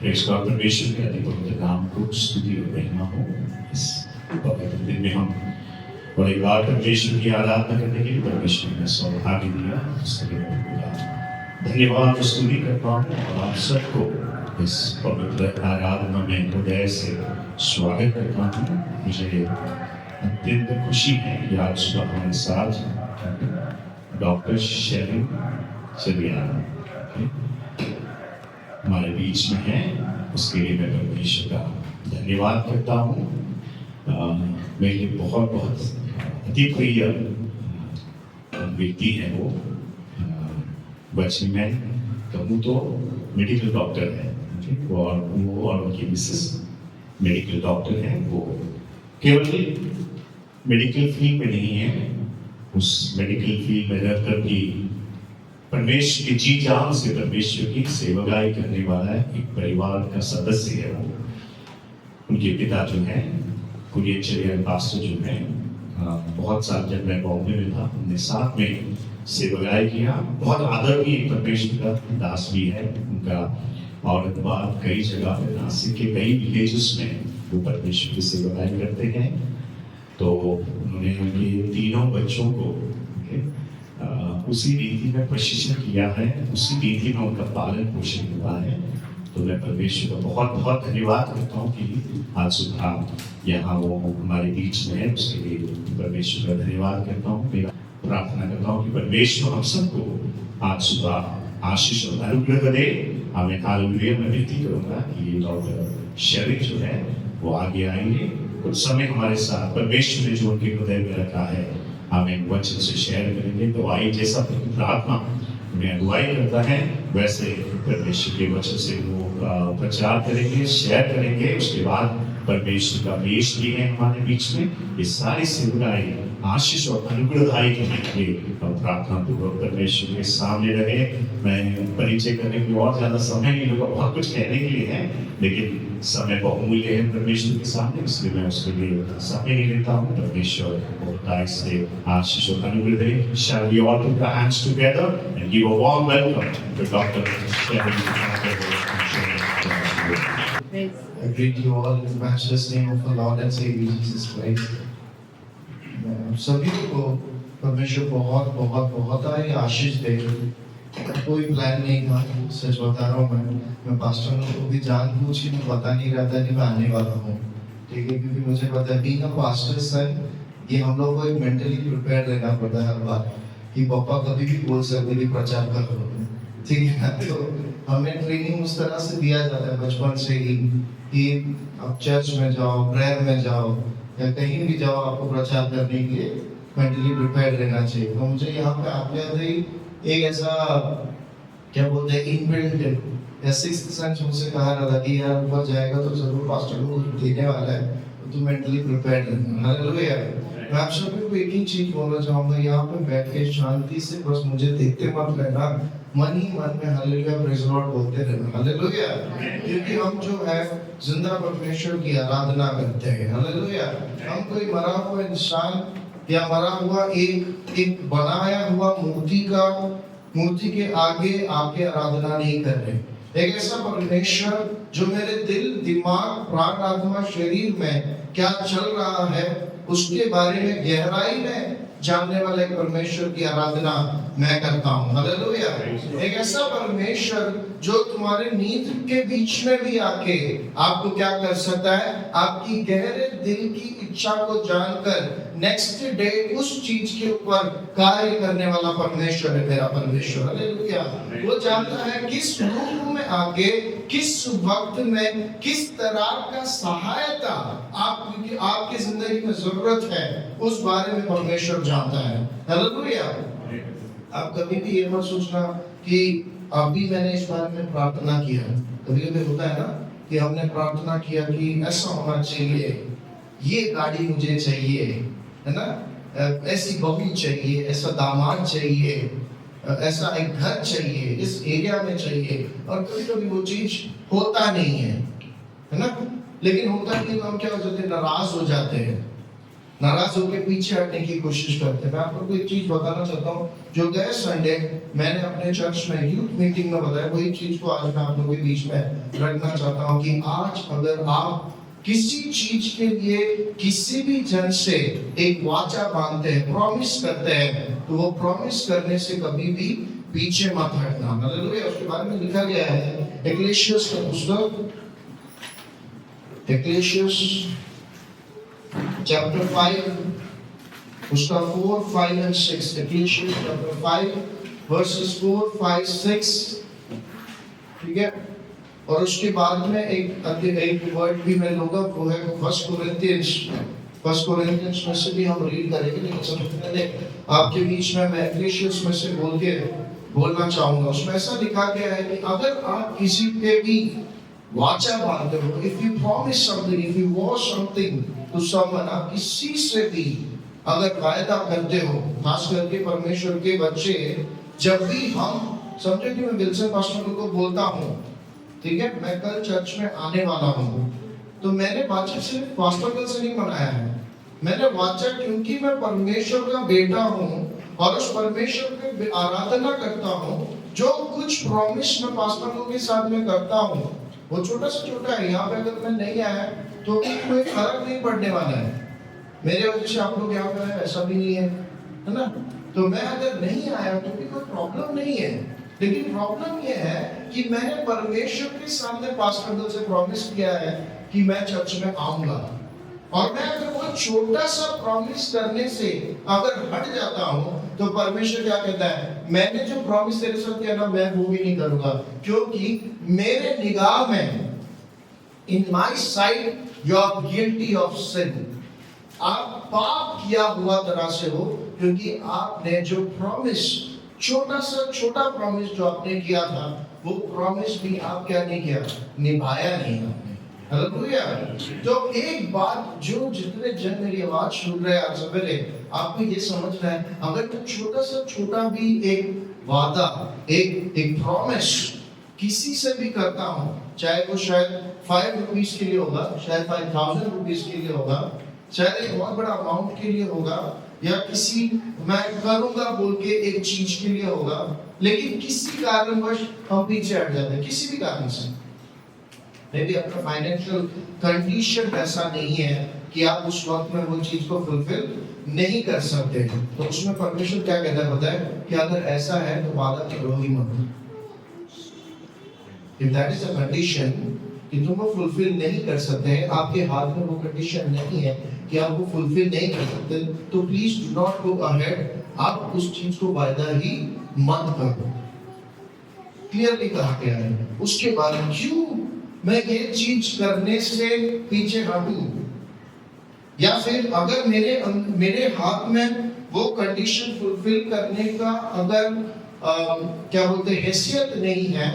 Press का परमेश्वर के अधिक पवित्र नाम को स्तुति और महिमा हो। इस पवित्र दिन में हम और एक बार परमेश्वर की आराधना करने के लिए परमेश्वर ने सौभाग्य दिया, इसके लिए मैं पूरा धन्यवाद स्तुति करता हूँ और आप सबको इस पवित्र आराधना में हृदय से स्वागत करता हूँ। मुझे अत्यंत खुशी है कि आज सुबह हमारे साथ डॉक्टर शेरिन चलिया हमारे बीच में है, उसके लिए मैं परमेश्वर का धन्यवाद करता हूँ। मेरे लिए बहुत बहुत अति प्रिय व्यक्ति है वो। बच्चे मैं कहूँ तो मेडिकल डॉक्टर है और उनकी मिसेस मेडिकल डॉक्टर है। वो केवल मेडिकल फील्ड में नहीं है, उस मेडिकल फील्ड में रहकर भी परमेश्वर की जी जान से परमेश्वर की सेवकाई करने वाला है, एक परिवार का सदस्य है वो। उनके पिता जो है कुरियन चलिया पास्टर जो है, बहुत साल जब मैं बॉम्बे में था हमने साथ में सेवकाई किया। बहुत आदर भी परमेश्वर का दास भी है उनका। और बाद कई जगह पे नासिक के कई विलेजेस में वो परमेश्वर की सेवकाई करते हैं। तो उन्होंने उनके तीनों बच्चों को उसी रीति में प्रशिक्षण किया है, उसी रीति में उनका पालन पोषण हुआ है। तो मैं परमेश्वर का बहुत बहुत धन्यवाद करता हूँ कि आज सुबह यहाँ वो हमारे बीच में है, उसके लिए परमेश्वर का धन्यवाद करता हूँ। मेरा प्रार्थना करता हूँ कि परमेश्वर हम सबको आज सुबह आशीष और अनुग्रह दे। हमें हालेलुया मैं विनती करूँगा कि ये डॉक्टर शेरिन जो है वो आगे आएंगे, कुछ समय हमारे साथ परमेश्वर ने जो उनके हृदय में रखा है हमें वचन से शेयर करेंगे। तो आई जैसा प्रार्थना में अगुवाई करता है वैसे परमेश्वर के वचन से वो प्रचार करेंगे, शेयर करेंगे। उसके बाद परमेश्वर का वेश भी है हमारे बीच में। ये सारी सेवकाई आशीष और अनुग्रहदायी करने के लिए हम प्रार्थना पूर्वक परमेश्वर के सामने रहे। मैं परिचय करने के लिए और ज्यादा समय नहीं लूंगा, बहुत कुछ कहने के लिए है, लेकिन समय बहुमूल्य है परमेश्वर के सामने, इसलिए मैं उसके लिए समय नहीं लेता हूँ। परमेश्वर बहुतायत से आशीष और अनुग्रह दे। Shall we all put our hands together and give a warm welcome to Dr. I greet you all in the matchless name of the Lord and Savior Jesus Christ. सभी को परमेश्वर बहुत बहुत बहुत आशीष दे। कोई प्लान नहीं था, सच बता रहा हूँ। मैं पास्टर को भी जानबूझ के मैं बता नहीं रहा था कि मैं आने वाला हूँ, ठीक है, क्योंकि मुझे पता है बीइंग अ पास्टर सर ये हम लोग को एक मेंटली प्रिपेयर रहना पड़ता है हर बार कि पापा कभी भी बोल सकते कि प्रचार करो, ठीक है ना। तो हमें ट्रेनिंग उस तरह से दिया जाता है बचपन से ही कि आप चर्च में जाओ, प्रेयर में जाओ या कहीं भी जाओ, आपको प्रचार करने के लिए मेंटली प्रिपेयर रहना चाहिए। तो मुझे यहाँ पे आते ही एक ऐसा क्या बोलते हैं इनबिल्ट या सिक्स्थ सेंस मुझसे कहा रहा था कि यार ऊपर जाएगा तो जरूर पास्टर को कुछ देने वाला है, तो तू मेंटली प्रिपेयर्ड रहना। हालेलुया। मैं आप सभी को एक ही चीज बोलना चाहूंगा, यहाँ पे बैठ के शांति से बस मुझे देखते मत रहना, मन ही मन में हालेलुया प्रेज़ लॉर्ड बोलते रहना। हालेलुया। क्योंकि हम जो है जिंदा परमेश्वर की आराधना करते हैं। हालेलुया। हम कोई मरा हुआ इंसान या मरा हुआ एक बनाया हुआ मूर्ति के आगे आके आराधना नहीं कर रहे। एक ऐसा परमेश्वर जो मेरे दिल, दिमाग, प्राण, आत्मा, शरीर में क्या चल रहा है उसके बारे में गहराई में जानने वाले परमेश्वर की आराधना मैं करता हूँ। हालेलुया। एक ऐसा परमेश्वर जो तुम्हारे नींद के बीच में भी आके आपको क्या कर सकता है, आपकी गहरे दिल की इच्छा को जानकर नेक्स्ट डे उस चीज के ऊपर कार्य करने वाला परमेश्वर है मेरा परमेश्वर। हालेलुया। वो जानता है किस रूप में आके, किस वक्त में, किस तरह का सहायता आपकी जिंदगी में जरूरत है, उस बारे में परमेश्वर जानता है। हालेलुया। आप कभी भी ये मत सोचना कि अभी मैंने इस बारे में प्रार्थना किया। कभी कभी होता है ना कि हमने प्रार्थना किया कि ऐसा होना चाहिए, ये गाड़ी मुझे चाहिए, है ना, ऐसी बहू चाहिए, ऐसा दामाद चाहिए, ऐसा एक घर चाहिए, इस एरिया में चाहिए, और कभी कभी वो चीज होता नहीं है ना। लेकिन होता नहीं तो हम क्या हो जाते हैं, नाराज हो जाते हैं। नाराज होकर पीछे हटने की कोशिश करते हैं। मैं आप लोगों को एक चीज बताना चाहता हूँ, जो गए संडे मैंने अपने चर्च में यूथ मीटिंग में बताया, वही चीज को आज मैं आप लोगों के बीच में रखना चाहता हूँ कि आज अगर आप किसी चीज के लिए किसी भी जन से एक वाचा बांधते हैं, प्रॉमिस करते हैं, तो वो प्रॉमिस करने से कभी भी पीछे मत हटना। हालेलुया। उसके बारे में लिखा गया है एक्लेशियस का पुस्तक, एक्लेशियस चैप्टर 5 उसका 4, 5 and 6। एक्लेशियस chapter 5 versus 4, 5, 6। ठीक है। और उसके बाद में एक वर्ड भी मैं लूंगा, वो है 1 कोरिंथियंस। 1 कोरिंथियंस में से भी हम रीड करेंगे, लेकिन सबसे पहले आपके बीच में मैं एक्लेशियस में से बोलना चाहूंगा। उसमें ऐसा लिखा गया है कि अगर आप किसी पे भी वाचा बांधते हो, if you promise something, if you vow something to someone, आप किसी से भी अगर वायदा करते हो, खास करके परमेश्वर के बच्चे, जब भी हम समझे कि मैं विल्सन पास्टर को बोलता हूँ, ठीक है, मैं कल चर्च में आने वाला हूँ, तो मैंने वाचा सिर्फ पास्टर से नहीं बनाया है, मैंने वाचा क्योंकि मैं परमेश्वर का बेटा हूँ और उस परमेश्वर की आराधना करता हूँ। जो कुछ प्रॉमिस मैं पास्टरों के साथ में करता हूँ वो छोटा से छोटा है। यहाँ पे अगर मैं नहीं आया तो कोई फर्क नहीं पड़ने वाला है, मेरे वजह से आप लोग यहाँ पे आए ऐसा भी नहीं है, है ना। तो मैं अगर नहीं आया तो भी कोई प्रॉब्लम नहीं है, लेकिन प्रॉब्लम ये है कि मैंने परमेश्वर के सामने पास्टर से प्रॉमिस किया है कि मैं चर्च में आऊंगा, और मैं अगर वो छोटा सा प्रॉमिस करने से अगर हट जाता हूँ तो परमेश्वर क्या कहता है, मैंने जो प्रॉमिस तेरे साथ किया ना, मैं वो भी नहीं करूंगा, क्योंकि मेरे निगाह में, in my sight you are guilty of sin, आप पाप किया हुआ तरह से हो, क्योंकि आपने जो प्रॉमिस, छोटा सा छोटा प्रॉमिस जो आपने किया था, वो प्रॉमिस भी आप क्या नहीं किया, निभाया नहीं आपने। हालेलुया। तो एक बात जो जितने जन मेरी आवाज सुन रहे हैं आज सवेरे, आपको ये समझना है, अगर तो छोटा सा छोटा भी एक वादा, एक प्रॉमिस किसी से भी करता हूँ, चाहे वो शायद 5 रुपीस के लिए होगा, शायद 5000 रुपीस के लिए होगा, शायद एक बहुत बड़ा अमाउंट के लिए होगा, या किसी मैं करूंगा बोल के एक चीज के लिए होगा, लेकिन किसी कारणवश हम पीछे हट जाते हैं, किसी भी कारण से। मे बी अपना फाइनेंशियल कंडीशन ऐसा नहीं है कि आप उस वक्त में वो चीज को फुलफिल नहीं कर सकते, तो उसमें परमेश्वर क्या कहता है पता है, कि अगर ऐसा है तो वादा करो ही मत। If that is a condition कि तुम वो फुलफिल नहीं कर सकते हैं, आपके हाथ में वो कंडीशन नहीं है कि आप वो फुलफिल नहीं कर सकते, तो please do not go ahead, आप उस चीज को वायदा ही मत करो। क्लियरली कहा गया है। उसके बाद क्यों मैं ये चीज करने से पीछे हटूं, या फिर अगर मेरे हाथ में वो कंडीशन फुलफिल करने का अगर क्या बोलते हैसियत नहीं है,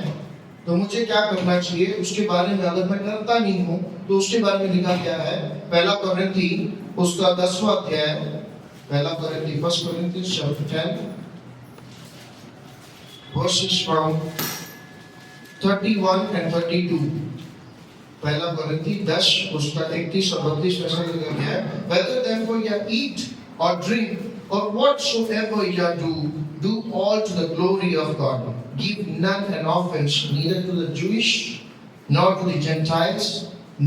तो मुझे क्या करना चाहिए, उसके बारे में अगर मैं करता नहीं हूं तो उसके बारे में लिखा गया है 1 कोरिन्थी उसका 10वां अध्याय, 1 कोरिन्थी 1 Corinthians chapter 10 verses from 31 and 32। 1 कोरिन्थी 10 उसका 31 और 32 में से लिखा गया है, whether therefore you eat or drink or whatsoever you do, do all to the glory of God. Give none an offense, neither to the Jewish, nor to the Gentiles,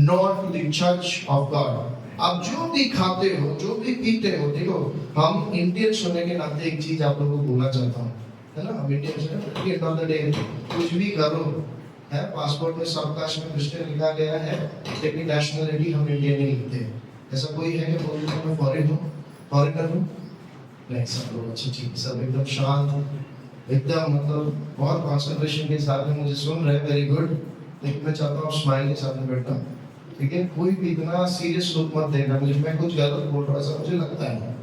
nor to the church of God. आप जो भी खाते हो, जो भी पीते हो, देखो हम इंडियन होने के नाते एक चीज आप लोगों को बोलना चाहता हूँ, है ना, हम इंडियन हैं, एंड ऑफ द डे कुछ भी करो, है, पासपोर्ट में सब कास्ट में क्रिश्चियन लिखा गया है, लेकिन नेशनलिटी हम इंडियन नहीं लिखते। ऐसा कोई है कि बोलते हैं मैं फॉरेन हूँ, फॉरेनर हूँ? नहीं, सब लोग अच्छे ठीक, सब एकदम शांत, एकदम मतलब बहुत कंसंट्रेशन के साथ में मुझे सुन रहे हैं, वेरी गुड। लेकिन मैं चाहता हूँ स्माइल के साथ में बैठना, ठीक है, कोई भी इतना सीरियस लुक मत देना मुझे, मैं कुछ गलत बोल रहा ऐसा मुझे लगता है,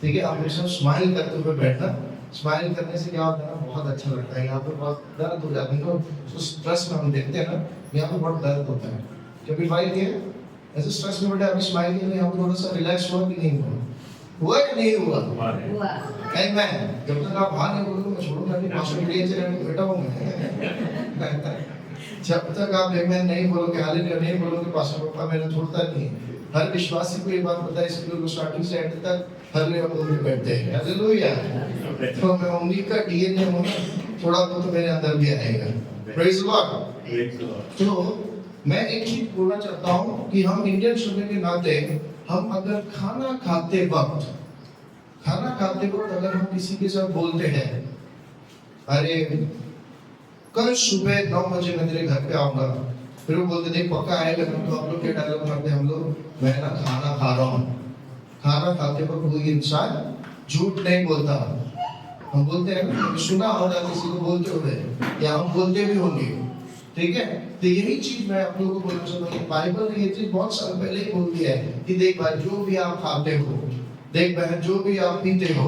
ठीक है। आप मेरे साथ स्माइल करते हुए बैठना, स्माइल करने से क्या होता है ना, बहुत अच्छा लगता है। यहाँ पे बहुत दर्द हो जाता है, तो स्ट्रेस में हम देखते हैं ना, यहाँ पे बहुत दर्द होता है। जब भी फाइल किया ऐसे स्ट्रेस में बैठे, अभी स्माइल किया, यहाँ पे थोड़ा सा रिलैक्स हुआ कि नहीं हुआ या नहीं हुआ? मैं जब तक आप बाहर नहीं बोलोगे मैं छोड़ूंगा नहीं, मास्टर मीडिया से बैठा हूँ मैं। जब तक आप मैं नहीं बोलोगे, हालेलुया नहीं बोलोगे, पास्टर पापा मेरा छोड़ता नहीं, हर विश्वासी को ये बात पता है, इसलिए लोग स्टार्टिंग से एंड तक हालेलुया बोलते बैठते हैं। हालेलुया। तो मैं उम्मीद का डीएनए होना थोड़ा बहुत तो मेरे अंदर भी आएगा। Praise Lord. तो मैं एक चीज बोलना चाहता हूँ कि हम इंडियन होने के नाते हम अगर खाना खाते वक्त अगर हम किसी के साथ बोलते हैं, अरे कल सुबह 9 बजे मैं तेरे घर पे आऊंगा, फिर वो बोलते देख पक्का आएगा, तो आप लोग क्या डायलॉग करते हैं हम लोग, मैं ना खाना खा रहा हूँ। खाना खाते वक्त कोई इंसान झूठ नहीं बोलता। हम बोलते हैं, सुना होगा किसी को बोलते हुए, या हम बोलते भी होंगे, ठीक है। तो यही चीज मैं आप लोगों को बोलना चाहता हूँ, बाइबल ने ये चीज बहुत साल पहले ही बोल दिया है कि देख भाई जो भी आप खाते हो, देख बहन जो भी आप पीते हो,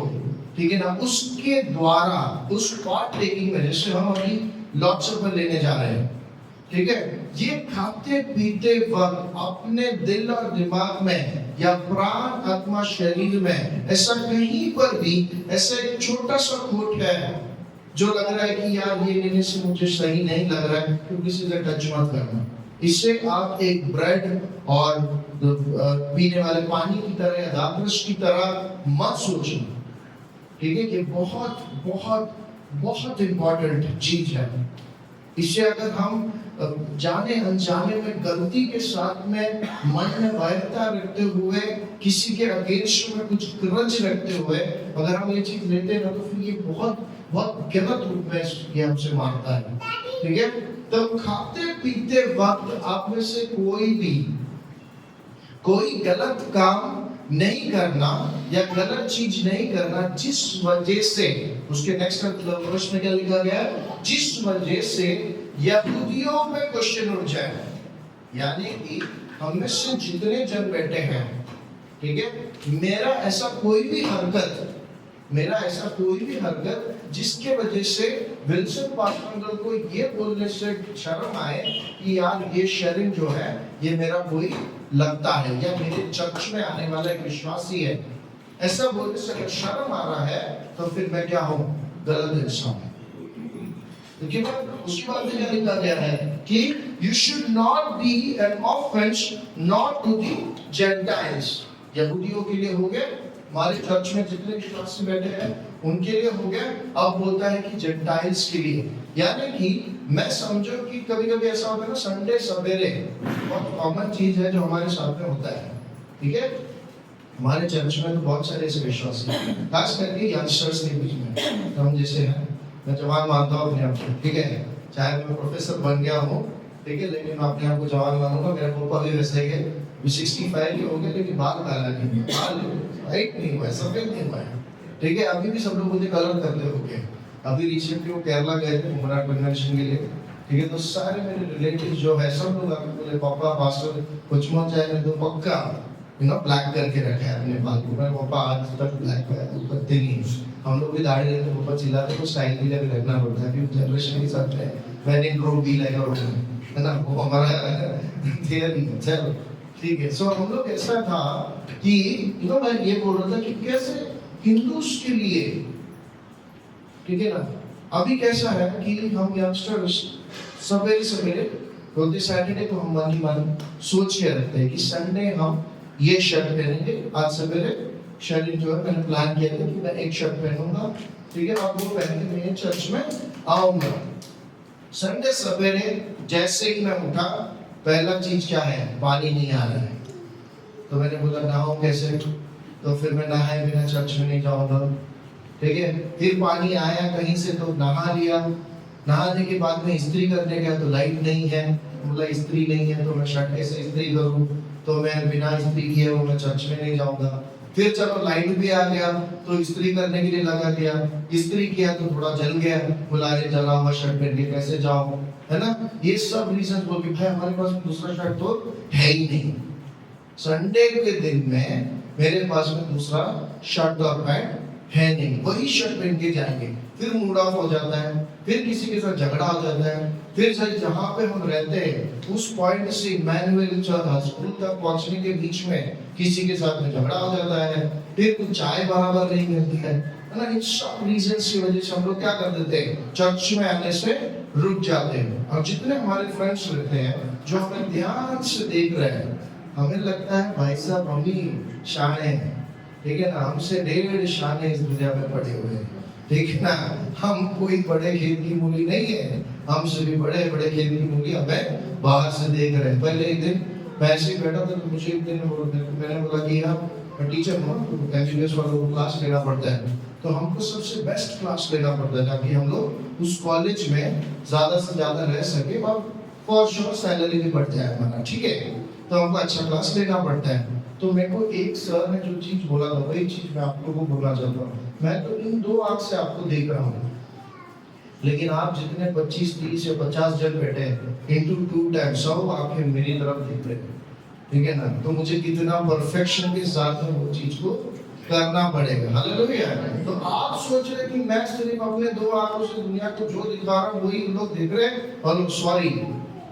ठीक है ना, उसके द्वारा उस पार्ट टेकिंग में, जैसे हम अभी लॉर्ड सपर लेने जा रहे हैं, ठीक है, ये खाते पीते वक्त अपने दिल और दिमाग में या प्राण आत्मा शरीर में ऐसा कहीं पर भी ऐसा एक छोटा सा खोट है जो लग रहा है कि यार ये लेने से मुझे सही नहीं लग रहा है, तो किसी से टच मत करना। इससे आप एक ब्रेड और पीने वाले पानी की तरह या दादरस की तरह मत सोचना, ठीक है। ये बहुत बहुत बहुत इंपॉर्टेंट चीज है। इससे अगर हम जाने अनजाने में गलती के साथ में मन में वैरता रखते हुए किसी के अगेंस्ट में कुछ ग्रज रखते हुए अगर हम ये चीज लेते हैं ना, तो फिर ये बहुत बहुत गलत रूप में ये हमसे मारता है, ठीक है। तो खाते पीते वक्त आप में से कोई गलत काम नहीं करना या गलत चीज नहीं करना, जिस वजह से, उसके नेक्स्ट वर्ष में क्या लिखा गया है, जिस वजह से यहूदियों पे क्वेश्चन उठ जाए। यानी कि हम में से जितने जन बैठे हैं, ठीक है, मेरा ऐसा कोई भी हरकत जिसके वजह से विल्सन पास्टर को ये बोलने से शर्म आए कि यार ये शरीर जो है ये मेरा कोई लगता है या मेरे चर्च में आने वाला एक विश्वासी है, ऐसा बोलने से अगर शर्म आ रहा है तो फिर मैं क्या हूँ, गलत इंसान हूँ। उसके बाद में क्या लिखा गया है कि you should not be an offense not to the Gentiles। यहूदियों के लिए हो गया, हमारे चर्च में जितने विश्वासी बैठे हैं उनके लिए हो गया, अब बोलता है कि जेंटाइल्स के लिए। यानी कि मैं समझो कि कभी-कभी ऐसा होता है ना, संडे सवेरे बहुत कॉमन चीज है जो हमारे साथ में होता है, ठीक है। हमारे चर्च में तो बहुत सारे ऐसे विश्वासी हैं, खास करके यंगस्टर्स के बीच में, तो हम जैसे हैं, मैं जवान मानता हूँ अपने आप को, ठीक है, चाहे मैं प्रोफेसर बन गया हूँ, ठीक है, लेकिन मैं अपने आप को जवान मानूंगा। मेरा पापा भी वैसे ही है, 65 हो गए, लेकिन बाल काला नहीं, बाल वाइट नहीं हुआ, सफेद नहीं हुआ, ठीक है। अभी भी सब लोग मुझे कलर करते हो गए। अभी रिसेंटली वो केरला गए थे उमरा कन्वेंशन के लिए, ठीक है, तो सारे मेरे रिलेटिव जो है सब लोग आके बोले पापा पास्टर कुछ मत चाहिए तो पक्का ब्लैक करके रखा है अपने बाल को। मैं पापा आज तक ब्लैक करते नहीं, हम लोग भी दाढ़ी लेते पापा चिल्लाते तो स्टाइल भी लगे रखना पड़ता है, क्योंकि जनरेशन के साथ में मैंने ग्रो भी लगा है ना, वो हमारा थियरी चलो ठीक है। सो हम लोग ऐसा था कि मैं ये बोल रहा था कि कैसे हिंदूज के लिए, ठीक है ना, अभी कैसा है कि हम यंगस्टर्स सवेरे सवेरे बोलते सैटरडे को हम मन सोच के रखते हैं कि संडे हम ये शर्ट पहनेंगे। आज सवेरे शरीर जो है मैंने प्लान किया था कि मैं एक शर्ट पहनूंगा, ठीक है, और वो पहन के मैं चर्च में आऊंगा। संडे सवेरे जैसे ही मैं उठा, पहला चीज क्या है, पानी नहीं आ रहा है, तो मैंने बोला नहाऊं कैसे, तो फिर मैं नहाए बिना चर्च में नहीं जाऊंगा, ठीक है। फिर पानी आया कहीं से तो नहा लिया, नहाने के बाद में इस्त्री करने गया तो लाइट नहीं है, बोला इस्त्री नहीं है तो मैं शर्ट कैसे इस्त्री करूं, तो मैं बिना इस्त्री किए वो मैं चर्च में नहीं जाऊंगा। फिर चलो लाइट भी आ गया तो इस्त्री करने के लिए लगा दिया, इस्त्री किया तो थोड़ा जल गया, बोला अरे जला हुआ शर्ट पहन के कैसे जाऊं, है ना। ये सब रीजन बोल के भाई हमारे पास दूसरा शर्ट तो है ही नहीं। संडे के दिन में मेरे पास में दूसरा शर्ट और पैंट है नहीं, वही शर्ट पहन के जाएंगे। फिर मूड ऑफ हो जाता है, फिर किसी के साथ झगड़ा हो जाता है, फिर जहाँ पे हम रहते हैं उस पॉइंट से इमैनुअल स्कूल तक पहुंचने के बीच में किसी के साथ में झगड़ा हो जाता है, फिर कुछ चाय बराबर नहीं मिलती है ना। इन सब रीजंस की वजह से हम लोग क्या कर देते हैं, चर्च में आने से रुक जाते हैं। और जितने हमारे फ्रेंड्स रहते हैं जो हमें ध्यान से देख रहे हैं, हमें लगता है भाई साहब हम ही शाने हैं, ठीक है ना, हमसे ढेर शाने इस दुनिया में पड़े हुए हैं, ठीक है ना। हम कोई बड़े खेत की मूली नहीं है, हमसे भी बड़े बड़े खेत की मूली हमें बाहर से देख रहे हैं। पहले एक दिन मैं ऐसे ही बैठा था तो मुझे एक दिन मैंने बोला कि यार मैं टीचर हूँ, एमबीबीएस वालों को क्लास लेना पड़ता है, तो हमको सबसे बेस्ट क्लास लेना पड़ता है ताकि हम लोग उस कॉलेज में ज़्यादा से ज़्यादा रह सके और फॉर श्योर सैलरी भी बढ़ जाए हमारा, ठीक है। तो हमको अच्छा क्लास लेना पड़ता है। तो मेरे को एक सर ने जो चीज़ बोला था वही चीज़ मैं आप लोगों को बोलना चाहता हूँ। मैं तो इन दो आँख से आपको देख रहा हूँ, लेकिन आप जितने 25, 30 या 50 जन बैठे हैं इंटू 2 टाइम्स 100 आंखें मेरी तरफ देख रहे हैं, ठीक है ना। तो मुझे कितना परफेक्शन के साथ में वो चीज को करना पड़ेगा। हालेलुया। तो आप सोच रहे कि मैं सिर्फ अपने दो आंखों से दुनिया को जो दिखा रहा हूँ वही लोग देख रहे हैं, और लोग सॉरी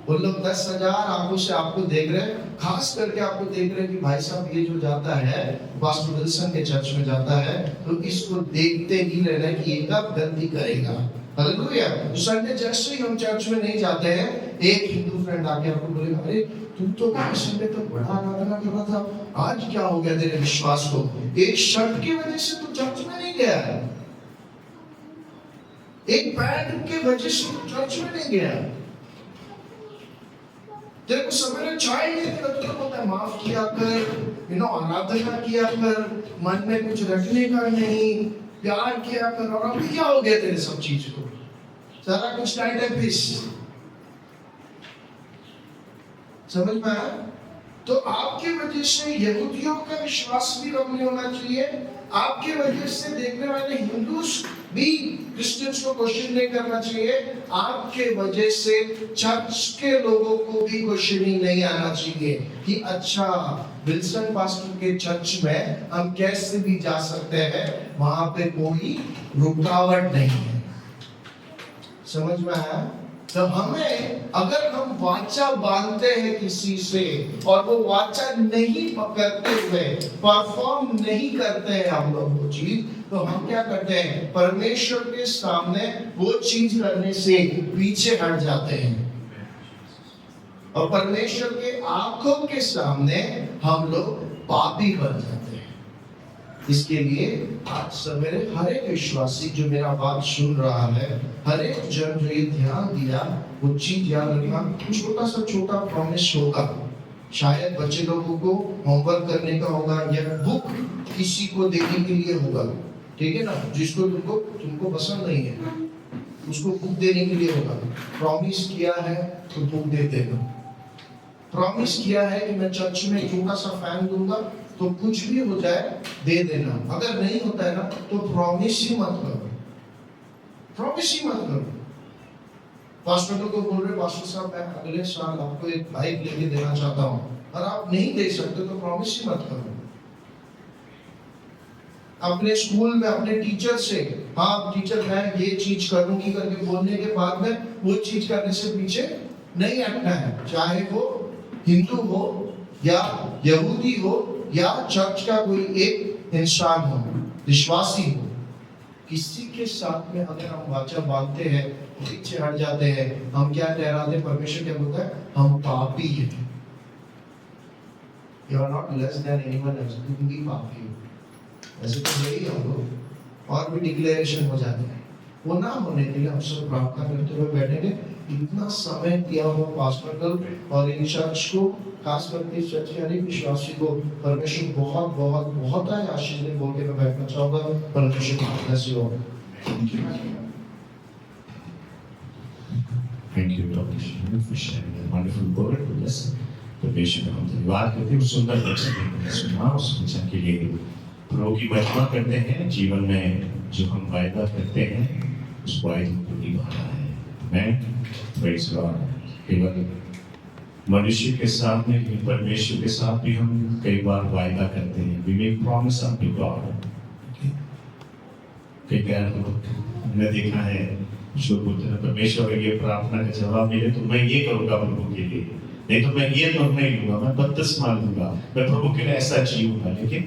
वो लोग 10,000 आंखों से आपको देख रहे हैं। खास करके आपको देख रहे हैं कि भाई साहब ये जो जाता है पास्टर विल्सन के चर्च में जाता है, तो इसको देखते ही रहना कि ये कब गलती करेगा। हालेलुया। तो संडे जैसे ही हम चर्च में नहीं जाते हैं, एक हिंदू फ्रेंड आके आपको बोलेगा, अरे तुम तो संडे तक बड़ा आराधना कर रहा था, आज क्या हो गया तेरे विश्वास को? एक शर्ट की वजह से तू चर्च में नहीं गया, एक पैंट की वजह से तू चर्च में नहीं गया, तेरे को सवेरे चाय नहीं देता, तुझे पता है माफ किया कर, आराधना किया कर, मन में कुछ रखने का नहीं, प्यार किया कर, और अभी क्या हो गया तेरे सब चीज को? सारा कुछ टाइट है फिश। समझ में आया? तो आपकी वजह से यहूदियों का विश्वास भी कम नहीं होना चाहिए, आपकी वजह से देखने वाले हिंदूज भी क्रिश्चियंस को क्वेश्चन नहीं करना चाहिए, आपके वजह से चर्च के लोगों को भी क्वेश्चनिंग नहीं आना चाहिए कि अच्छा विल्सन पास्टर के चर्च में हम कैसे भी जा सकते हैं, वहां पे कोई रुकावट नहीं है। समझ में आया? तो हमें अगर हम वाचा बांधते हैं किसी से और वो वाचा नहीं करते हुए परफॉर्म नहीं करते हैं हम लोग वो चीज, तो हम क्या करते हैं? परमेश्वर के सामने वो चीज करने से पीछे हट जाते हैं, और परमेश्वर के आंखों के सामने हम लोग पापी बन जाते हैं। इसके लिए आज सवेरे हर एक विश्वासी जो मेरा बात सुन रहा है, हर एक जन जो ये ध्यान दिया, वो चीज याद रखना, छोटा सा छोटा प्रॉमिस होगा। शायद बच्चे लोगों को होमवर्क करने का होगा, या बुक किसी को देने के लिए होगा, ठीक है ना, जिसको तुमको पसंद नहीं है उसको बुक देने के लिए होगा। प्रॉमिस किया है तो बुक दे देना। प्रॉमिस किया है कि मैं चर्च में छोटा सा फैन दूंगा, तो कुछ भी हो जाए दे देना। अगर नहीं होता है ना तो प्रॉमिस ही मत करो, प्रॉमिस ही मत करो। पास्टर को बोल रहे, पास्टर साहब मैं अगले साल आपको एक बाइक लेके देना चाहता हूँ, और आप नहीं दे सकते तो प्रॉमिस ही मत करो। अपने स्कूल में अपने टीचर से, हाँ टीचर मैं ये चीज करूंगी करके बोलने के बाद में वो चीज करने से पीछे नहीं हटना है, चाहे वो हिंदू हो या यहूदी हो या चर्च का कोई एक इंसान हो, विश्वासी हो। किसी के साथ में अगर हम वाचा बांधते हैं, पीछे हट जाते हैं, हम क्या ठहराते हैं? परमेश्वर क्या बोलता है? हम पापी हैं। You are not less than anyone else, तुम भी पापी हो। ऐसे तो यही हम लोग और भी डिक्लेरेशन हो जाते हैं। वो ना होने के लिए हम सब प्रार्थना करते हुए बैठेंगे। इतना समय दिया हुआ पास्टर को और इन चर्च को, खास करके इस चर्च के हर एक विश्वासी को परमेश्वर बहुत बहुत बहुत आशीष दे बोल के मैं बैठना चाहूंगा। परमेश्वर की आशीष हो। Thank you, Dr. Shinu, for sharing that wonderful word with us. परमेश्वर हम धन्यवाद करते हैं उस सुंदर वचन को सुना, उस वचन के लिए प्रभु की महिमा करते हैं। जीवन में जो हम वायदा करते हैं उस वायदे को निभाना है। मैं प्रेज़ गॉड। केवल मनुष्य के साथ नहीं, परमेश्वर के साथ भी हम कई बार वायदा करते हैं। We make promise unto God. कई बार हमने देखा है जो बोलते हैं परमेश्वर अगर ये प्रार्थना का जवाब मिले तो मैं ये करूँगा प्रभु के लिए, नहीं तो मैं ये तो नहीं लूंगा, मैं बत्तीस मान लूंगा, मैं प्रभु के लिए ऐसा जीऊंगा। लेकिन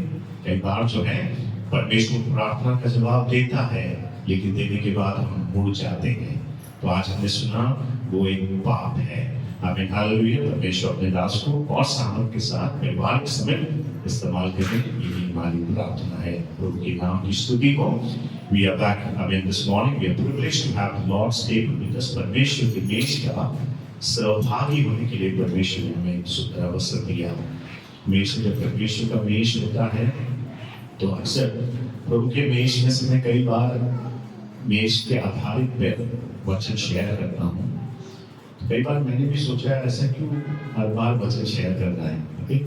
कई बार जो है परमेश्वर प्रार्थना का जवाब देता है, लेकिन देने के बाद हम मुड़ जाते हैं। तो आज हमने सुना वो एक पाप है, आमीन हालेलुया। परमेश्वर अपने दास को और सामर्थ के साथ व्यवहारिक समय इस्तेमाल करें, यही हमारी प्रार्थना है। प्रभु के नाम की स्तुति हो। We are back again this morning. We are privileged to have the Lord's table with us. परमेश्वर के मेज का सहभागी होने के लिए परमेश्वर ने हमें सुंदर अवसर दिया। हमेशा जब परमेश्वर का मेज होता है तो अक्सर प्रभु के मेज में से मैं कई बार मेज के आधारित पर वचन शेयर करता हूँ। कई बार मैंने भी सोचा ऐसा क्यों हर बार वचन शेयर करना है, okay?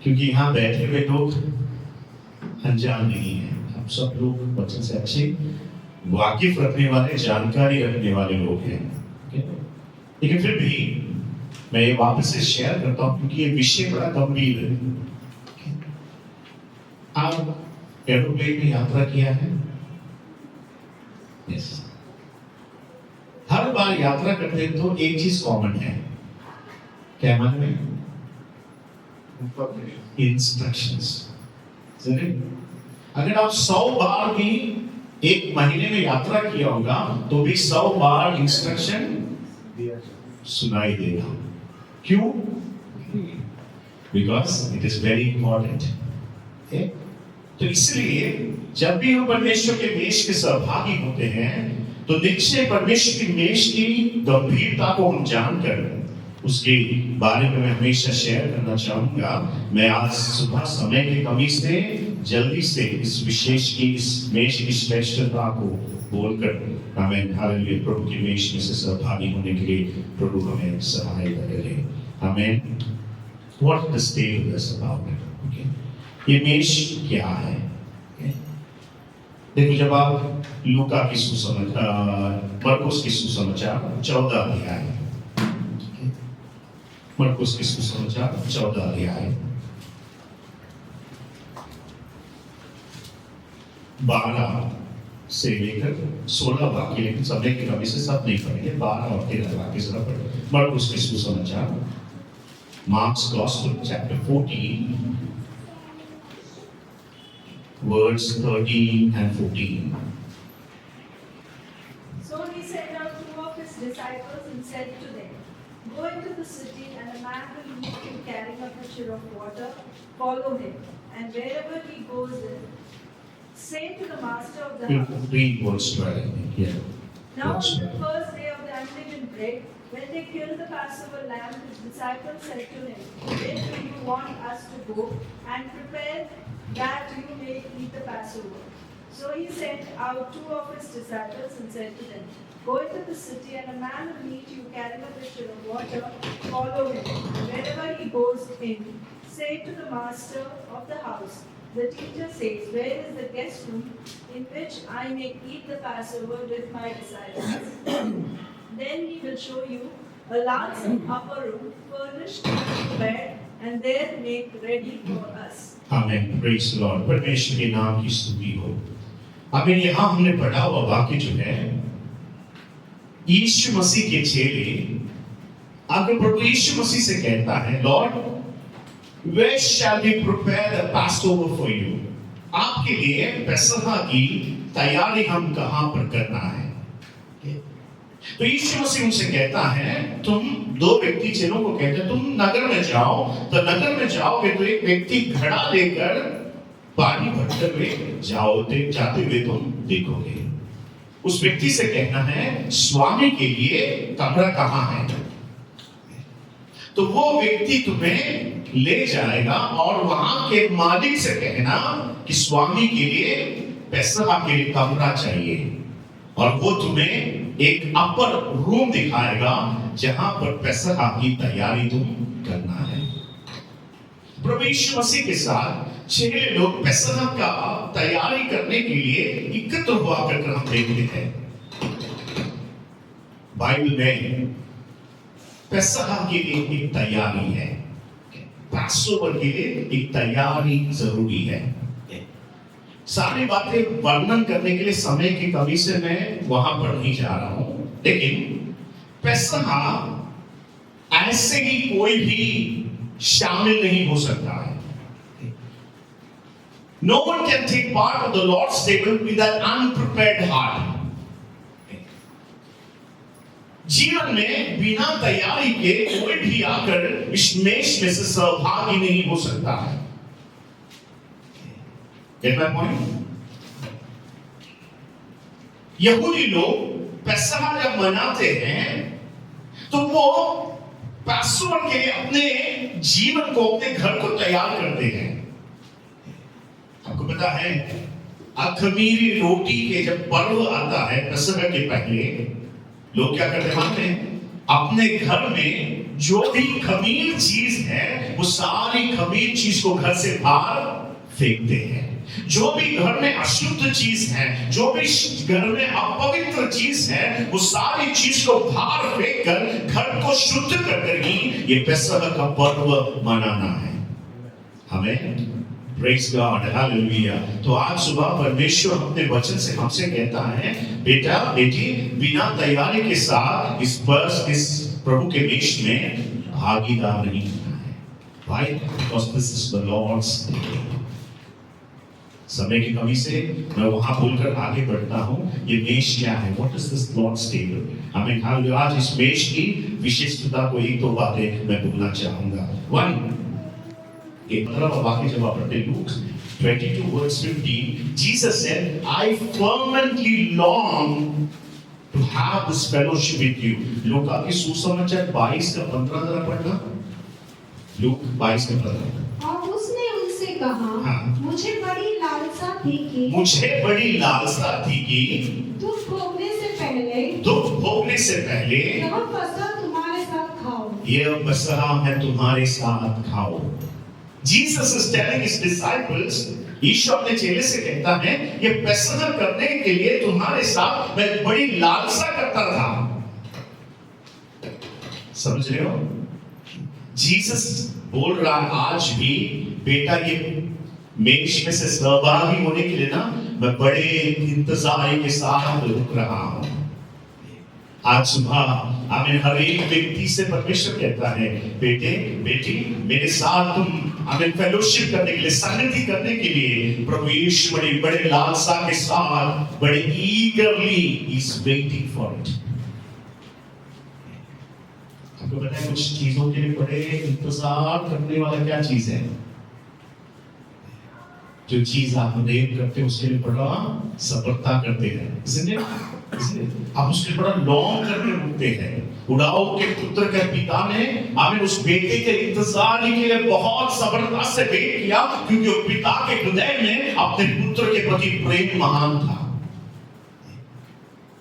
क्योंकि यहाँ बैठे हुए लोग अनजान नहीं है, हम सब लोग वचन से अच्छे वाकिफ रखने वाले, जानकारी रखने वाले लोग हैं, okay? लेकिन फिर भी मैं ये वापस से शेयर करता हूँ क्योंकि ये विषय बड़ा गंभीर है। okay? आप एरोप्लेन में यात्रा किया है? yes. हर बार यात्रा करते हैं तो एक चीज कॉमन है, क्या मालूम है? इंस्ट्रक्शंस। अगर आप 100 बार भी एक महीने में यात्रा किया होगा तो भी 100 बार इंस्ट्रक्शन सुनाई देगा। क्यों? Because it is very important. तो इसलिए जब भी हम परमेश्वर के मेष के सहभागी होते हैं तो निश्चय परमेश्वर की मेष की गंभीरता को हम जानकर उसके बारे में मैं हमेशा शेयर करना चाहूंगा। मैं आज सुबह समय की कमी से जल्दी से इस विशेष की इस मेष की श्रेष्ठता को बोलकर आमीन हालेलुया प्रभु की मेष में से सहभागी होने के लिए प्रभु हमें सहायता करे। आमीन। What the state is about, okay, ये मेष क्या है? देखो, जब आप लूका की मरकुस की सुसमाचार 14 अध्याय, मरकुस की सुसमाचार 14 अध्याय 12 से लेकर 16 वाक्य, लेकिन समय की कमी से सब नहीं पढ़ेंगे, 12 और 13 वाक्य जरा पढ़े। मरकुस की सुसमाचार, Mark's Gospel, chapter 14, words 13 and 14. So he sent out 2 of his disciples and said to them, "Go into the city, and a man will meet you carrying a pitcher of water. Follow him, and wherever he goes in, say to the master of the house." Read verse 12. Yeah. Now Verse on the 12. first day of the unleavened bread, when they killed the Passover lamb, his disciples said to him, "Where do you want us to go and prepare that you may eat the Passover?" So he sent out 2 of his disciples and said to them, "Go into the city, and a man will meet you carrying a pitcher of water. Follow him. And wherever he goes in, say to the master of the house, 'The teacher says, where is the guest room in which I may eat the Passover with my disciples?' Then he will show you a large upper room furnished with bed, and there make ready for us." आमीन। Praise the Lord. परमेश्वर के नाम की स्तुति हो। आमीन। यहाँ हमने पढ़ा हुआ वाक्य जो है, यीशु मसीह के चेले अगर प्रभु यीशु मसीह से कहता है, "Lord, where shall we prepare the Passover for you?" आपके लिए पेसहा की तैयारी हम कहां पर करना है? तो यीशु मसीह उनसे कहता है, तुम 2 व्यक्ति चेलों को कहते हैं, तुम नगर में जाओ, तो नगर में जाओगे तो एक व्यक्ति घड़ा लेकर पानी भरते हुए जाते हुए तुम देखोगे। उस व्यक्ति से कहना है, स्वामी के लिए कमरा कहाँ है? तो वो व्यक्ति तुम्हें ले जाएगा और वहां के मालिक से कहना कि स्वामी के लिए पेसहा के लिए कमरा चाहिए, और वो तुम्हें एक अपर रूम दिखाएगा जहां पर पेसहा की तैयारी तुम करना है। प्रभु यीशु मसीह के साथ 6 लोग पेसहा का तैयारी करने के लिए एकत्र हुआ करके हम देखते हैं। बाइबल में पेसहा के लिए एक तैयारी है, पैसोवर के लिए एक तैयारी जरूरी है। सारी बातें वर्णन करने के लिए समय की कमी से मैं वहां पर नहीं जा रहा हूं, लेकिन पेसहा ऐसे ही कोई भी शामिल नहीं हो सकता है। No one can take part of the Lord's table with an unprepared heart. जीवन में बिना तैयारी के कोई भी आकर इस मेष में से सहभागी नहीं हो सकता है। Get my point? यहूदी लोग पैसहा जब मनाते हैं तो वो पैसों के लिए अपने जीवन को, अपने घर को तैयार करते हैं। आपको पता है अखमीरी रोटी के जब पर्व आता है पैसहा के पहले लोग क्या करते हैं, अपने घर में जो भी खमीर चीज है वो सारी खमीर चीज को घर से बाहर फेंकते हैं। जो भी घर में अशुद्ध चीज है, जो भी घर में अपवित्र चीज है, वो सारी चीज को बाहर फेंक कर घर को शुद्ध कर ही ये पैसहा का पर्व मनाना है। हमें Praise God, Hallelujah। तो आज सुबह परमेश्वर अपने वचन से हमसे कहता है, बेटा बेटी बिना तैयारी के साथ इस प्रभु के मेष में भागीदार नहीं होना है। Why? Because this is the Lord's day। समय की कमी से मैं वहां बोलकर आगे बढ़ता हूँ। ये मेष क्या है? What is this Lord's table? हमें आज इस मेष की विशिष्टता को एक दो बातें मैं बोलना चाहूंगा। One, एक 15वां वाक्य जब आप पढ़ते look 22 verse 15, Jesus said, I fervently long to have this fellowship with you। लूका की सुसमाचार 22 का 15 जरा पढ़ना। लूक 22 का 15। और उसने उनसे कहा, हाँ। मुझे बड़ी लालसा थी कि दुख भोगने से पहले यह फसह तुम्हारे साथ खाओ। ये फसह मैं तुम्हारे साथ खाओ। Jesus is telling his disciples, ईश्वर अपने चेले से कहता है, ये फसह करने के लिए तुम्हारे साथ मैं बड़ी लालसा करता था। समझ रहे हो? जीसस बोल रहा है आज भी, बेटा ये मेष में से सहभागी होने के लिए ना मैं बड़े इंतजार के साथ रुक रहा हूं। आज सुबह हमें हर एक व्यक्ति से परमेश्वर कहता है, बेटे बेटी मेरे साथ तुम हमें फेलोशिप करने के लिए, संगति करने के लिए प्रभु यीशु बड़े लालसा के साथ, बड़े ईगरली इज वेटिंग फॉर इट। आपको पता है कुछ चीजों के लिए बड़े इंतजार करने वाला क्या चीज है? जो चीज आप नेम करते हैं उसके लिए बड़ा सफलता करते हैं, इसलिए आप उसके बड़ा लॉन्ग करके रुकते हैं। उड़ाओ के पुत्र के पिता ने हमें उस बेटे के इंतजार के लिए बहुत सफलता से वेट किया, क्योंकि वो पिता के हृदय में अपने पुत्र के प्रति प्रेम महान था।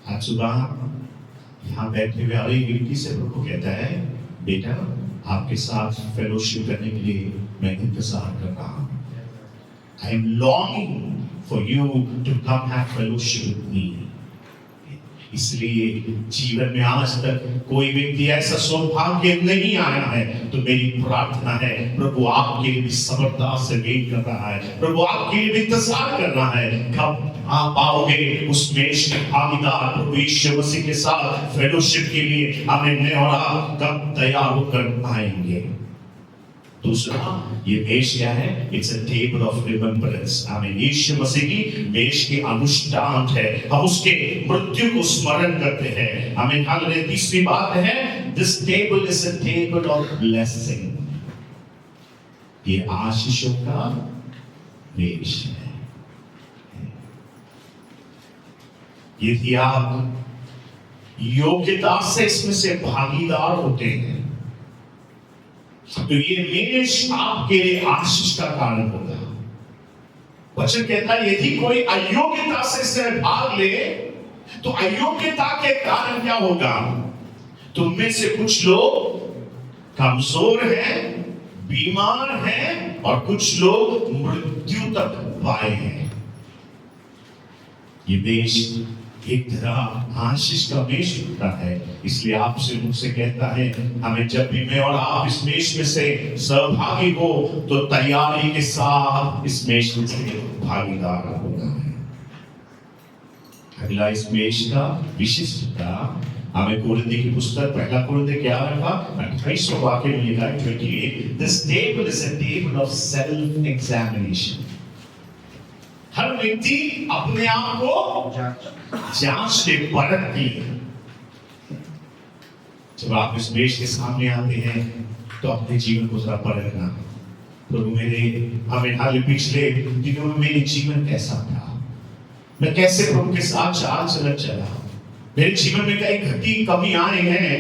आज सुबह यहाँ बैठे हुए हर एक व्यक्ति से प्रभु कहता है, बेटा आपके साथ फेलोशिप करने के लिए मैं इंतजार कर रहा हूँ। I am longing for you to come have fellowship with me। इसलिए जीवन में आज तक कोई व्यक्ति ऐसा सौभाग्य नहीं आया है, तो मेरी प्रार्थना है प्रभु आपके लिए भी समर्था से वेट कर रहा है, प्रभु आपके लिए भी इंतजार कर रहा है। कब आप आओगे उस मेष के भागीदार प्रभु यीशु मसीह के साथ फेलोशिप के लिए? हमें मैं और आप कब तैयार होकर आएंगे? दूसरा, ये मेष क्या है? It's a table of remembrance. हमें यीशु मसीह की मेष की अनुष्ठान है, हम उसके मृत्यु को स्मरण करते हैं। हमें हालेलुया। तीसरी बात है, this table is a table of blessing. ये आशीषों का मेष है। यदि आप योग्यता से इसमें से भागीदार होते हैं तो ये मेष आपके लिए आशीष का कारण होगा। वचन कहता है यदि कोई अयोग्यता से इसमें भाग ले तो अयोग्यता के कारण क्या होगा? तुम में से कुछ लोग कमजोर हैं, बीमार हैं और कुछ लोग मृत्यु तक पाए हैं। ये मेष एक तरह आशीष का मेष होता है। इसलिए आपसे मुझसे कहता है, हमें जब भी मैं और आप इस मेष में से सहभागी हो तो तैयारी के साथ इस मेष में से भागीदार होना है। अगला इस मेष का विशिष्टता, हमें कुरिन्थी की पुस्तक पहला कुरिन्थी क्या रखा? 28वां वाक्य में लिखा है 28, this table is a table of self examination. हर व्यक्ति अपने आप को जांच ले, परख ले। जब आप इस मेज के सामने आते हैं तो अपने जीवन को जरा परखना, प्रभु मेरे हमें हाल पिछले दिनों में मेरे जीवन कैसा था, मैं कैसे प्रभु के साथ चाल चलन चला, मेरे जीवन में कई घटी कमी आए हैं,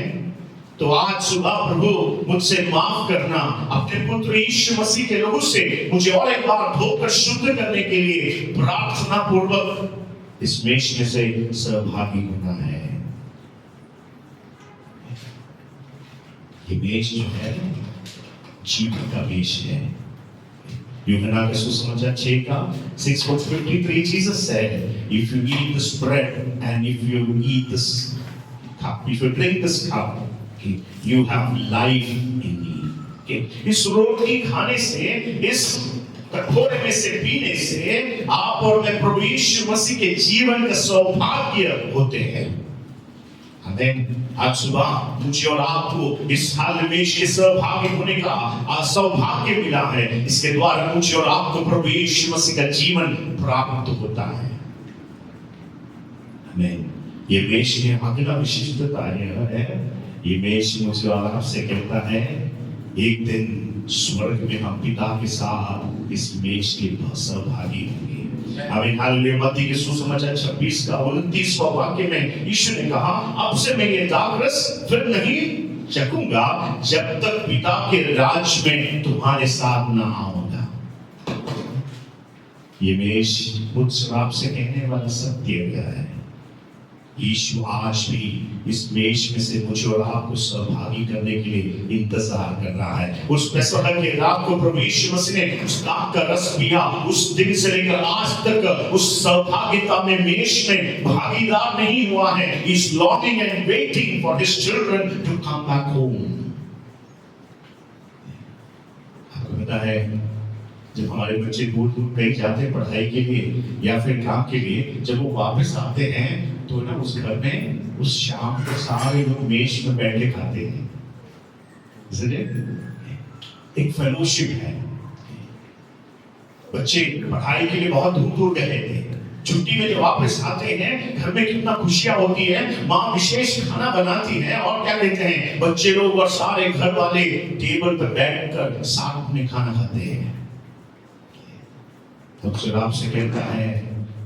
तो आज सुबह प्रभु मुझसे माफ करना, अपने पुत्र यीशु मसीह के लहू से मुझे और एक बार धोकर शुद्ध करने के लिए प्रार्थना पूर्वक इस मेज में से सहभागी होना है। ये मेज जो है जीवन का मेज है। यूहन्ना के सुसमाचार 6 का 6:53 Jesus said, if you eat this bread and if you eat this cup, if you drink this cup, okay, you have life in me. Okay, इस रोटी खाने से, इस कटोरे में से पीने से आप और मैं प्रभु यीशु मसीह के जीवन का सौभाग्य होते हैं। आमीन। आज सुबह मुझे और आपको इस हाल में के सहभागी होने का सौभाग्य मिला है। इसके द्वारा मुझे और आपको प्रभु यीशु मसीह का जीवन प्राप्त होता है। आमीन। ये मेज की अगला विशिष्टता यह है, ये मेज मुझे और आपसे कहता है एक दिन स्वर्ग में हम पिता के साथ इस मेज के सहभागी होंगे। आमीन। हालेलुया। मत्ती के सुसमाचार 26 का 29वां वाक्य में यीशु ने कहा, अब से मैं ये दाखरस फिर नहीं चखूंगा जब तक पिता के राज में तुम्हारे साथ ना आऊंगा। ये मेज मुझसे आपसे कहने वाला सत्य है। यीशु आज भी इस मेज में से मुझे और आपको सहभागी करने के लिए इंतजार कर रहा है। उस पेसह के रात को प्रभु यीशु मसीह ने उस दाख का रस पिया, उस दिन से लेकर आज तक उस सहभागिता में मेज में भागीदार नहीं हुआ है। He is longing and waiting for his children to come back home. आपको पता है जब हमारे बच्चे दूर दूर कहीं जाते हैं पढ़ाई के लिए या फिर काम के लिए, जब वो वापस आते हैं तो ना उस घर में उस शाम को सारे लोग मेज में बैठ के खाते हैं। एक फेलोशिप है। बच्चे पढ़ाई के लिए बहुत दूर दूर गए थे, छुट्टी में जब वापस आते हैं घर में कितना खुशियां होती है। माँ विशेष खाना बनाती है और क्या कहते हैं बच्चे लोग और सारे घर वाले टेबल पर बैठकर साथ में खाना खाते हैं। तो फिर आपसे कहता है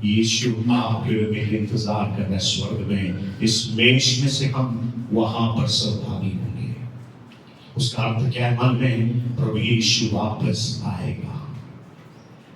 यीशु आपके लिए इंतजार कर रहा है स्वर्ग में। इस मेज में से हम वहां पर सहभागी होंगे। उसका अर्थ क्या है? मन में प्रभु यीशु वापस आएगा।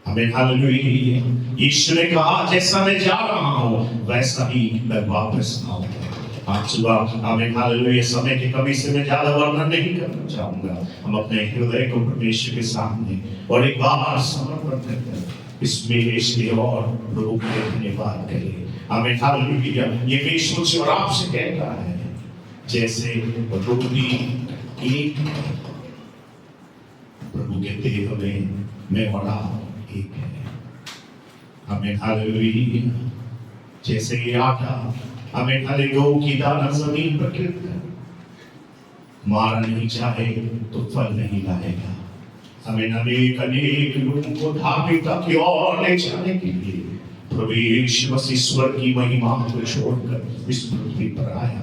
आमीन। हालेलुया। यीशु ने कहा जैसा मैं जा रहा हूं वैसा ही मैं वापस आऊंगा। आज सुबह आमीन हालेलुया। समय की कमी से मैं ज्यादा वर्णन नहीं करना चाहूंगा। हम अपने हृदय को परमेश्वर के सामने और एक बार समर्पण करते हैं इस मेज के और प्रभु के धन्यवाद करिए। आमीन हालेलुया। ये मेज मुझसे और आपसे कहता है जैसे रोटी एक प्रभु के देह में मैं और आप एक है। आमीन हालेलुया। जैसे ये आटा आमीन हालेलुया की दाना जमीन पर गिरकर मारा नहीं चाहे तो फल नहीं लाएगा। हमें अनेक अनेक लोगों को धार्मिकता की ओर ले जाने के लिए प्रभु यीशु मसीह ईश्वर की महिमा को छोड़कर इस पृथ्वी पर आया।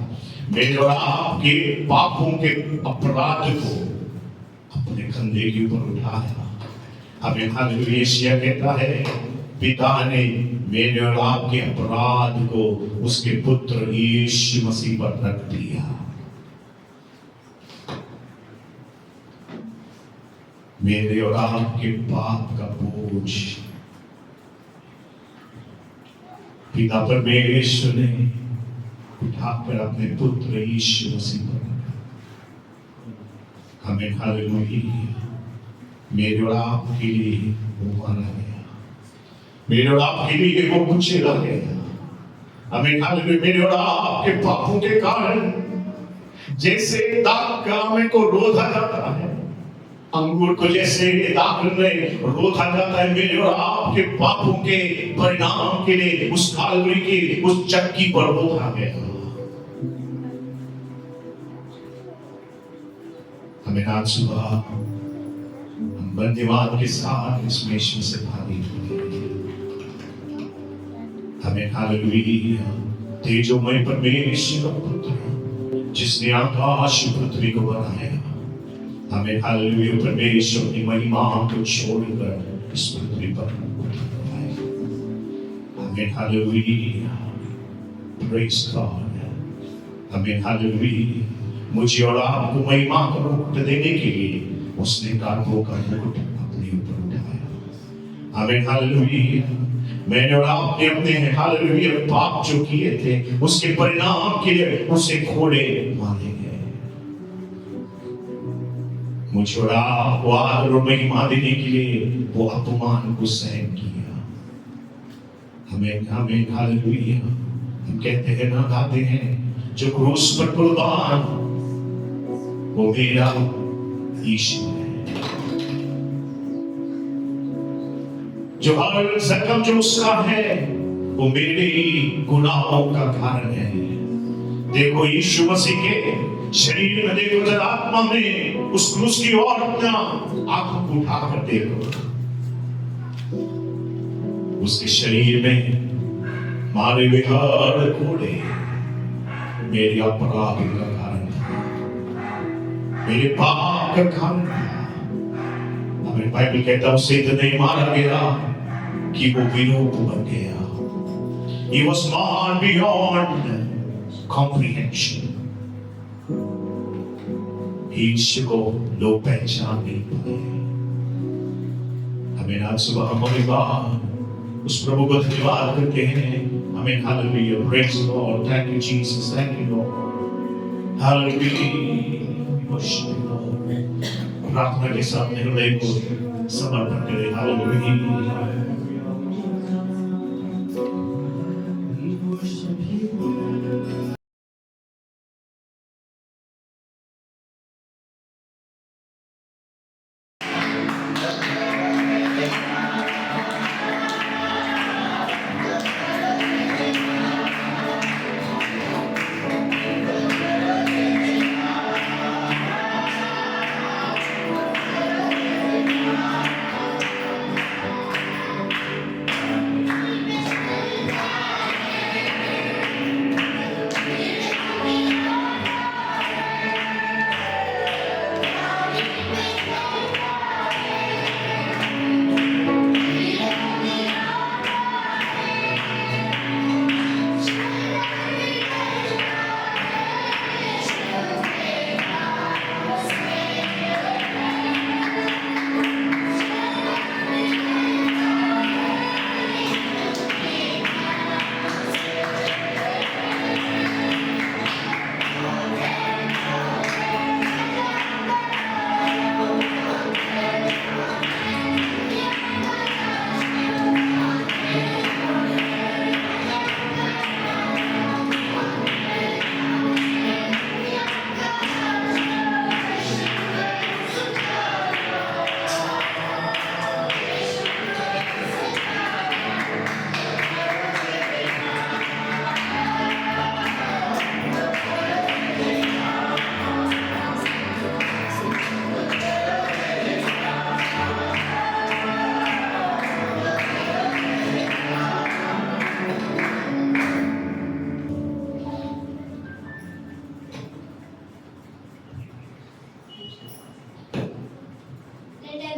मेरे और आपके पापों के अपराध को अपने कंधे के ऊपर उठाया। हमें हालेलुया। यशायाह कहता है पिता ने मेरे और आपके अपराध को उसके पुत्र यीशु मसीह पर रख दिया। मेरे और आपके पाप का बोझ पिता परमेश्वर ने उठाकर अपने पुत्र यीशु मसीह पर रखा। हमें हालेलुया। मेरे और आपके लिए वो मारा गया, मेरे और आपके लिए वो कुचला गया। हमें हालेलुया। मेरे और आपके पापों के कारण जैसे दाख का आमे को रोधा जाता है, अंगूर को जैसे दाख में रोधा जाता है, मेरे और आपके पापों के परिणाम के लिए उस कालवरी की उस चक्की पर रोधा गया। हमें आज सुबह हम धन्यवाद के साथ इस मेष में से भागी हुए। हमें हालेलुया। तेजोमय परमेश्वर का पुत्र जिसने आकाश पृथ्वी को बनाया, हमें हालेलुया परमेश्वर की महिमा को छोड़कर इस पृथ्वी पर आए। हमें हालेलुया प्रेज़ गॉड, हमें हालेलुया मुझे और आपको महिमा का मुकुट देने के लिए उसने कांटों का मुकुट अपने ऊपर उठाया। हमें हालेलुया मैंने और आपने अपने हालेलुया पाप जो किए थे उसके परिणाम के लिए उसे घोड़े मारे गए। मुझे और आपको आदर और महिमा देने के लिए वो अपमान को सहन किया। हमें हमें हालेलुया हम कहते हैं ना, गाते हैं, जो क्रूस पर कुर्बान वो मेरा यीशु है, जो हर जख्म जो उसका है वो मेरे ही गुनाहों का कारण है। देखो यीशु मसीह के शरीर में देखो, जब आत्मा में उस क्रूस की ओर अपना आंखों को उठाकर देखो, उसके शरीर में मारे हुए हर घोड़े मेरे अपराध का कारण था, मेरे पाप का कारण था। हमें बाइबल कहता उसे इतने मारा गया कि वो विरूप बन गया। He was marred beyond comprehension. इसको लोग पहचान नहीं पाए। हमें आज सुबह हम उस प्रभु को धन्यवाद करते हैं। हमें hallelujah praise God, thank you Jesus, thank you Lord, hallelujah worship Lord. प्रार्थना के साथ हृदय को समर्पण करें। Hallelujah.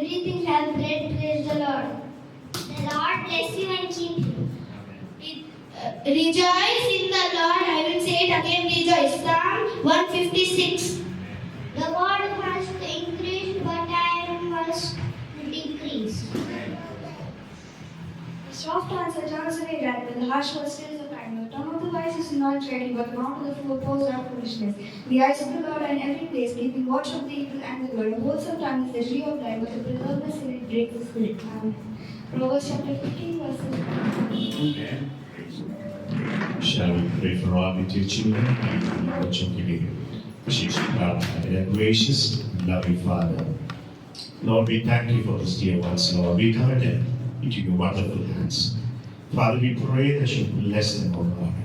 Everything has bread, praise the Lord. The Lord bless you and keep you. Rejoice in the Lord. I will say it again, rejoice. Psalm 156. The word must increase, but I must decrease. The soft answer turns away wrath, but the harsh word stirs up anger. The tongue of the wise is not ready, but the mouth of the fool pours out foolishness. The eyes of the Lord are in every place, keeping watch of the evil and the good. A wholesome tongue is the tree of life, but the preservedness in it breaks the spirit. Amen. Proverbs chapter 15, verses 1. Shall we pray for all the dear children? बच्चों के लिए विशेष प्रार्थना करें। Gracious, loving Father, Lord, we thank you for this dear ones, Lord. We commit them into your wonderful hands. Father, we pray that you bless them, O Lord.